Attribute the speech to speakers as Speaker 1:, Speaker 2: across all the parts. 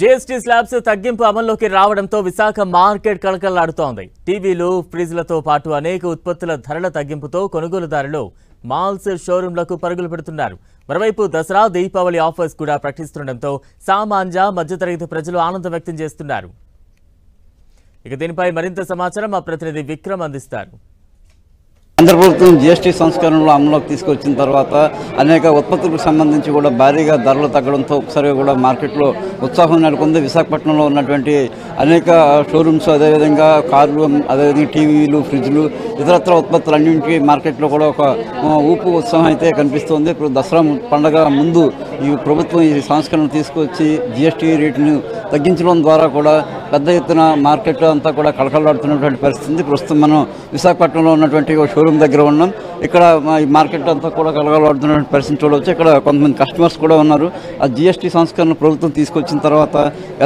Speaker 1: GST slabs తగ్గింపు అమల్లోకి రావడంతో విశాఖ మార్కెట్ కళకళలాడుతోంది. టీవీలు, ఫ్రిడ్జ్లతో పాటు అనేక ఉత్పత్తుల ధరల తగ్గింపుతో కొనుగోలుదారులు మాల్స్, షోరూంలకు పరుగులు పెడుతున్నారు. మరోవైపు దసరా, దీపావళి ఆఫర్స్ కూడా ప్రకటిస్తుండటంతో సామాన్య, మధ్యతరగతి ప్రజలు ఆనందం వ్యక్తం చేస్తున్నారు. ఇక దీనిపై మరింత సమాచారం మా ప్రతినిధి విక్రమ్ అందిస్తారు.
Speaker 2: కేంద్ర ప్రభుత్వం జీఎస్టీ సంస్కరణలు అమలులోకి తీసుకొచ్చిన తర్వాత అనేక ఉత్పత్తులకు సంబంధించి కూడా భారీగా ధరలు తగ్గడంతో ఒకసారి కూడా మార్కెట్లో ఉత్సాహం నెలకొంది. విశాఖపట్నంలో ఉన్నటువంటి అనేక షోరూమ్స్, అదేవిధంగా కార్లు, అదేవిధంగా టీవీలు, ఫ్రిడ్జ్లు, ఇతరత్ర ఉత్పత్తులన్నింటికీ మార్కెట్లో కూడా ఒక ఊపు ఉత్సాహం అయితే కనిపిస్తోంది. ఇప్పుడు దసరా పండగ ముందు ఈ ప్రభుత్వం ఈ సంస్కరణలు తీసుకొచ్చి జీఎస్టీ రేటును తగ్గించడం ద్వారా కూడా పెద్ద ఎత్తున మార్కెట్ అంతా కూడా కళకళలాడుతున్నటువంటి పరిస్థితి. ప్రస్తుతం మనం విశాఖపట్నంలో ఉన్నటువంటి షోరూమ్ దగ్గర ఉన్నాం. ఇక్కడ ఈ మార్కెట్ అంతా కూడా కలగలాడుతున్న పరిస్థితి చూడవచ్చు. ఇక్కడ కొంతమంది కస్టమర్స్ కూడా ఉన్నారు. ఆ జీఎస్టీ సంస్కరణ ప్రభుత్వం తీసుకొచ్చిన తర్వాత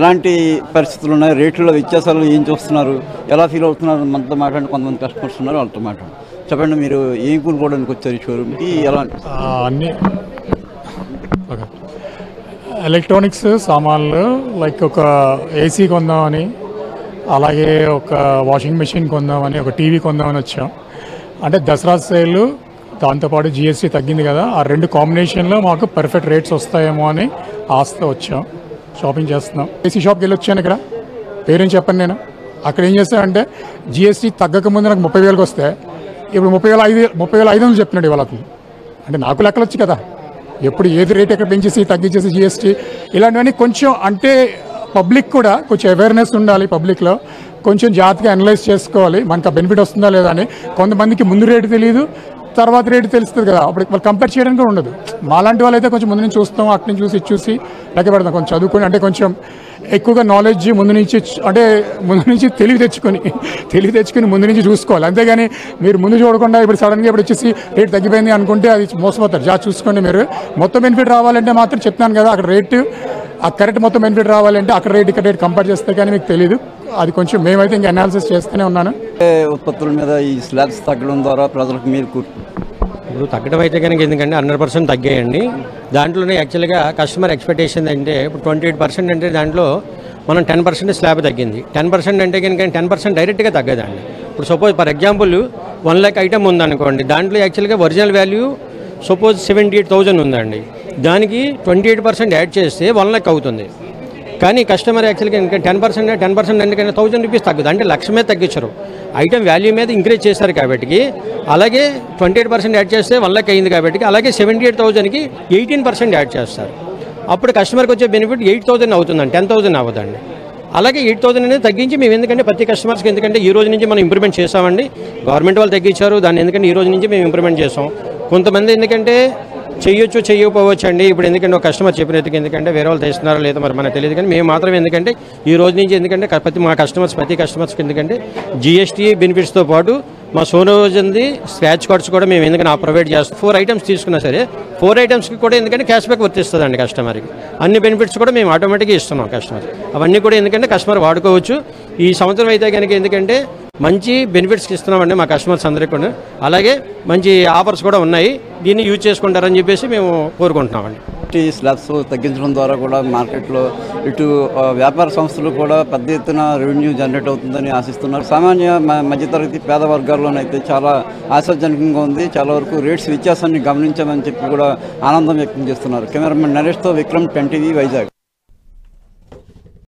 Speaker 2: ఎలాంటి పరిస్థితులు ఉన్నాయి, రేట్లలో వ్యత్యాసాలు ఏం చూస్తున్నారు, ఎలా ఫీల్ అవుతున్నారు మనతో మాట్లాడి కొంతమంది కస్టమర్స్ ఉన్నారు. వాళ్ళతో మాట్లాడు. చెప్పండి, మీరు ఏం కొనుక్కోవడానికి వచ్చారు ఈ షోరూమ్కి? ఎలా
Speaker 3: అన్ని ఎలక్ట్రానిక్స్ సామాన్లు, లైక్ ఒక ఏసీ కొందామని, అలాగే ఒక వాషింగ్ మెషిన్ కొందామని, ఒక టీవీ కొందామని వచ్చాం. అంటే దసరా సేల్, దాంతోపాటు జిఎస్టీ తగ్గింది కదా, ఆ రెండు కాంబినేషన్లో మాకు పర్ఫెక్ట్ రేట్స్ వస్తాయేమో అని ఆశతో వచ్చాం. షాపింగ్ చేస్తున్నాం. ఏసీ షాప్కి వెళ్ళి వచ్చాను. ఇక్కడ పేరేం చెప్పండి. నేను అక్కడ ఏం చేస్తానంటే జిఎస్టీ తగ్గక ముందు నాకు 30,000కి వస్తే ఇప్పుడు 30,500 చెప్తున్నాడు ఇవాళ. అంటే నాకు లెక్కలు వచ్చి కదా, ఎప్పుడు ఏది రేట్ ఎక్కడ పెంచేసి తగ్గించేసి జిఎస్టీ ఇలాంటివన్నీ కొంచెం, అంటే పబ్లిక్ కూడా కొంచెం అవేర్నెస్ ఉండాలి. పబ్లిక్లో కొంచెం జాగ్రత్తగా అనలైజ్ చేసుకోవాలి, మనకు ఆ బెనిఫిట్ వస్తుందా లేదా అని. కొంతమందికి ముందు రేటు తెలియదు, తర్వాత రేటు తెలుస్తుంది కదా, అప్పుడు వాళ్ళు కంపేర్ చేయడానికి కూడా ఉండదు. మాలాంటి వాళ్ళు అయితే కొంచెం ముందు నుంచి చూస్తాం, అటు నుంచి చూసి చూసి లెక్క పెడతాం. కొంచెం చదువుకొని, అంటే కొంచెం ఎక్కువగా నాలెడ్జ్ ముందు నుంచి, అంటే ముందు నుంచి తెలివి తెచ్చుకొని ముందు నుంచి చూసుకోవాలి. అంతేగాని మీరు ముందు చూడకుండా ఇప్పుడు సడన్గా ఇప్పుడు వచ్చేసి రేట్ తగ్గిపోయింది అనుకుంటే అది మోసపోతారు. జాగ్రత్త చూసుకోండి. మీరు మొత్తం బెనిఫిట్ రావాలంటే మాత్రం చెప్తాను కదా, అక్కడ రేటు ఆ కరెక్ట్ మొత్తం బెనిఫిట్ రావాలంటే అక్కడ రేట్ ఇక్కడ రేట్ కంపేర్ చేస్తే కానీ మీకు తెలియదు. అది కొంచెం మేమైతే ఇంకా అనాలిసిస్ చేస్తూనే ఉన్నాను.
Speaker 2: ఉత్పత్తుల మీద ఈ స్లాబ్స్ తగ్గడం ద్వారా ప్రజలకు మీరు
Speaker 4: ఇప్పుడు తగ్గడం అయితే కనుక ఎందుకంటే 100% తగ్గాయండి. దాంట్లోనే యాక్చువల్గా కస్టమర్ ఎక్స్పెక్టేషన్ అంటే ఇప్పుడు 28% అంటే దాంట్లో మనం 10% స్లాబ్ తగ్గింది. 10% అంటే కనుక 10% డైరెక్ట్గా తగ్గదండి. ఇప్పుడు suppose for example 1 lakh item ఉందనుకోండి, దాంట్లో యాక్చువల్గా ఒరిజినల్ వాల్యూ సపోజ్ 78,000 ఉందండి. దానికి 28% యాడ్ చేస్తే 1 lakh అవుతుంది. కానీ కస్టమర్ యాక్చువల్గా ఇంకా 10% ఎందుకంటే 1,000 రూపీస్ తగ్గదు, అంటే 1,00,000 మీద తగ్గించరు, ఐటమ్ వాల్యూ మీద ఇంక్రీజ్ చేశారు కాబట్టి. అలాగే 28% యాడ్ చేస్తే 1 lakh అయింది కాబట్టి, అలాగే 78,000కి 18% యాడ్ చేస్తారు. అప్పుడు కస్టమర్కి వచ్చే బెనిఫిట్ 8,000 అవుతుందండి, 10,000 అవ్వదండి. అలాగే 8,000 అనేది తగ్గించి మేము ఎందుకంటే ప్రతి కస్టమర్స్కి ఎందుకంటే ఈ రోజు నుంచి మనం ఇంప్రూవ్మెంట్ చేసామండి. గవర్నమెంట్ వాళ్ళు తగ్గించారు దాన్ని, ఎందుకంటే ఈ రోజు నుంచి మేము ఇంప్రూవ్మెంట్ చేసాం. కొంతమంది ఎందుకంటే చేయొచ్చు చేయకపోవచ్చు అండి. ఇప్పుడు ఎందుకంటే ఒక కస్టమర్ చెప్పినట్టుగా ఎందుకంటే వేరే వాళ్ళు తెస్తున్నారో లేదో మరి మనకు తెలియదు, కానీ మేము మాత్రం ఎందుకంటే ఈ రోజు నుంచి ఎందుకంటే ప్రతి కస్టమర్స్కి ఎందుకంటే జిఎస్టీ బెనిఫిట్స్తో పాటు మా సోనోజన్ది స్క్రాచ్ కార్డ్స్ కూడా మేము ఎందుకంటే ప్రొవైడ్ చేస్తాం. 4 ఐటమ్స్ తీసుకున్నా సరే 4 ఐటమ్స్కి కూడా ఎందుకంటే క్యాష్ బ్యాక్ వర్తిస్తుందండి కస్టమర్కి. అన్ని బెనిఫిట్స్ కూడా మేము ఆటోమేటిక్గా ఇస్తున్నాం కస్టమర్. అవన్నీ కూడా ఎందుకంటే కస్టమర్ వాడుకోవచ్చు. ఈ సంవత్సరం అయితే కనుక ఎందుకంటే మంచి బెనిఫిట్స్కి ఇస్తున్నామండి మా కస్టమర్స్ అందరికీ కూడా. అలాగే మంచి ఆఫర్స్ కూడా ఉన్నాయి, దీన్ని యూజ్ చేసుకుంటారని చెప్పేసి మేము కోరుకుంటున్నామండి.
Speaker 2: స్లాబ్స్ తగ్గించడం ద్వారా కూడా మార్కెట్లో ఇటు వ్యాపార సంస్థలు కూడా పెద్ద ఎత్తున రెవెన్యూ జనరేట్ అవుతుందని ఆశిస్తున్నారు. సామాన్య మధ్యతరగతి పేద వర్గాల్లోనైతే చాలా ఆశాజనకంగా ఉంది. చాలా వరకు రేట్స్ వ్యత్యాసాన్ని గమనించామని చెప్పి కూడా ఆనందం వ్యక్తం చేస్తున్నారు. కెమెరామెన్ నరేష్తో విక్రమ్, 10 TV, వైజాగ్.